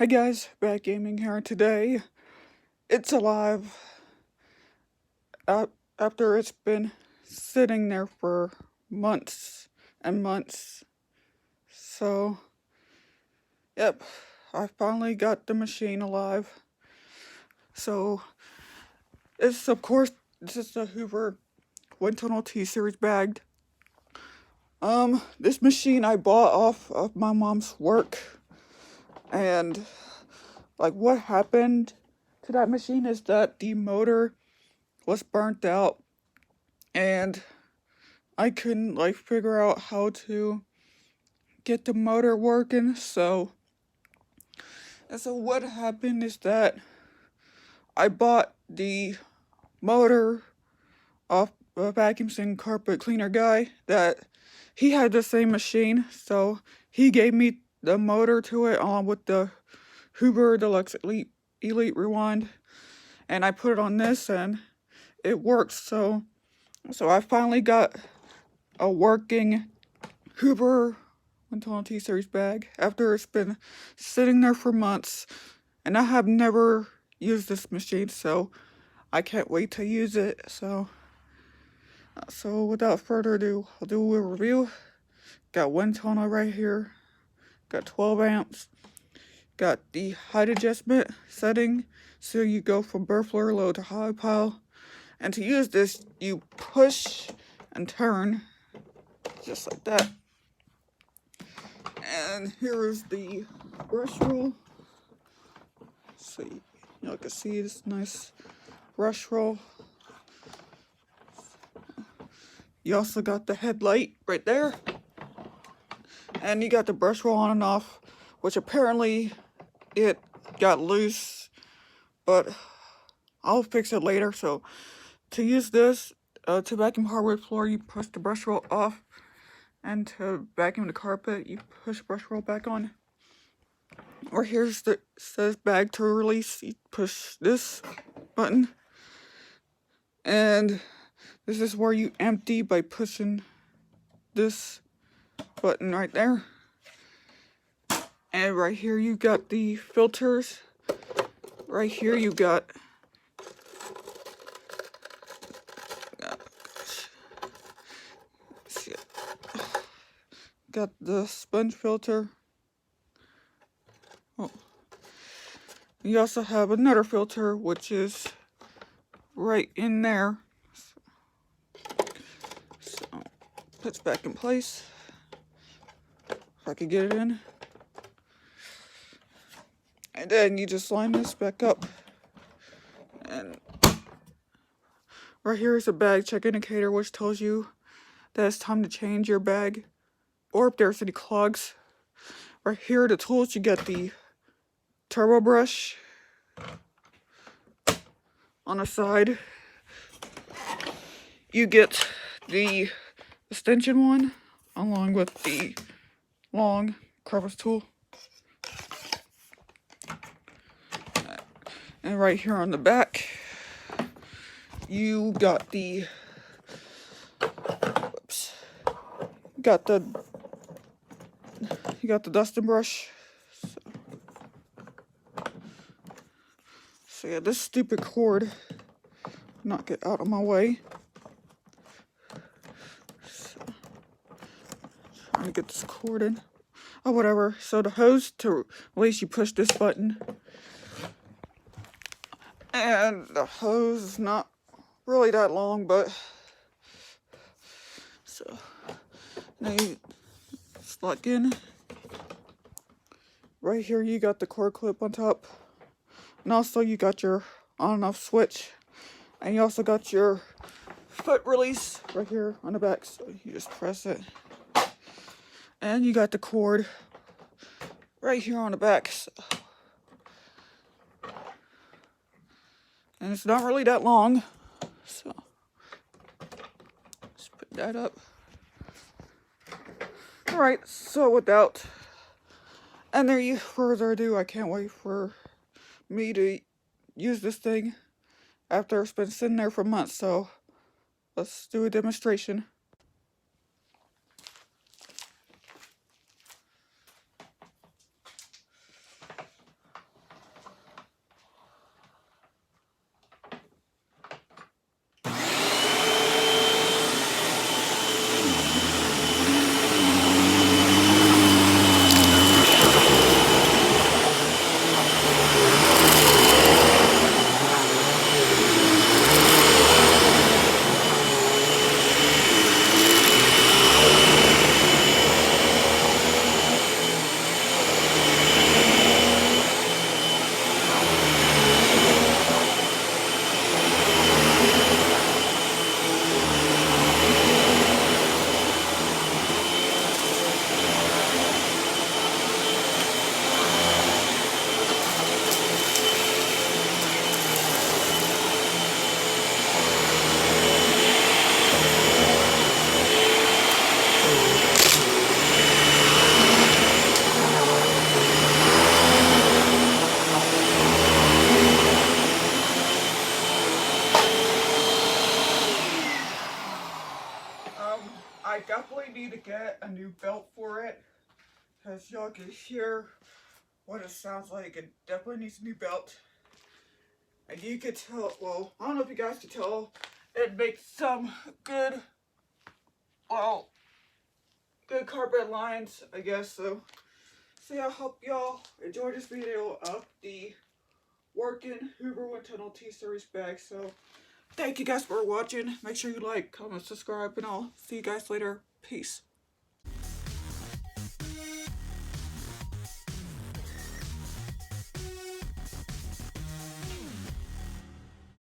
Hey guys, Bad Gaming here. Today, it's alive after it's been sitting there for months and months. So, yep, I finally got the machine alive. So, it's of course, this is the Hoover windtunnel T-Series bag. This machine I bought off of my mom's work, and like what happened to that machine is that the motor was burnt out and I couldn't figure out how to get the motor working. So what happened is that I bought the motor off a vacuum and carpet cleaner guy that he had the same machine, so he gave me the motor to it along with the Hoover Deluxe Elite Rewind, and I put it on this and it works. So I finally got a working Hoover windtunnel T-Series bag after it's been sitting there for months, and I have never used this machine, so I can't wait to use it. So without further ado, I'll do a review. Got windtunnel right here, got 12 amps, got the height adjustment setting, so you go from bare floor low to high pile, and to use this, you push and turn just like that. And here is the brush roll. So you can see this nice brush roll. You also got the headlight right there. And you got the brush roll on and off, which apparently it got loose, but I'll fix it later. So to use this, to vacuum hardwood floor, you push the brush roll off, and to vacuum the carpet, you push the brush roll back on. Or here's the says bag to release. You push this button, and this is where you empty by pushing this button right there. And right here you got the filters. Right here you got the sponge filter. Oh. You also have another filter, which is right in there. So puts back in place. If I could get it in. And then you just line this back up. And right here is a bag check indicator, which tells you that it's time to change your bag, or if there's any clogs. Right here are the tools. You get the turbo brush on the side. You get the extension one along with the long crevice tool. And right here on the back, you got the dusting brush. So yeah, this stupid cord, knock it out of my way. So, trying to get this cord in. Oh, whatever. So the hose, to release, you push this button. And the hose is not really that long, but so now you slot in. Right here you got the cord clip on top, and also you got your on and off switch, and you also got your foot release right here on the back, so you just press it, and you got the cord right here on the back. So. And it's not really that long, so let's put that up. Alright, so without any further ado, I can't wait for me to use this thing after it's been sitting there for months, so let's do a demonstration. definitely need to get a new belt for it, because y'all can hear what it sounds like. It definitely needs a new belt. And you could tell, well, I don't know if you guys could tell, it makes some good, well, good carpet lines, I guess. So I hope y'all enjoyed this video of the working Hoover Wind Tunnel T-Series bag. So thank you guys for watching. Make sure you like, comment, subscribe, and I'll see you guys later. Peace.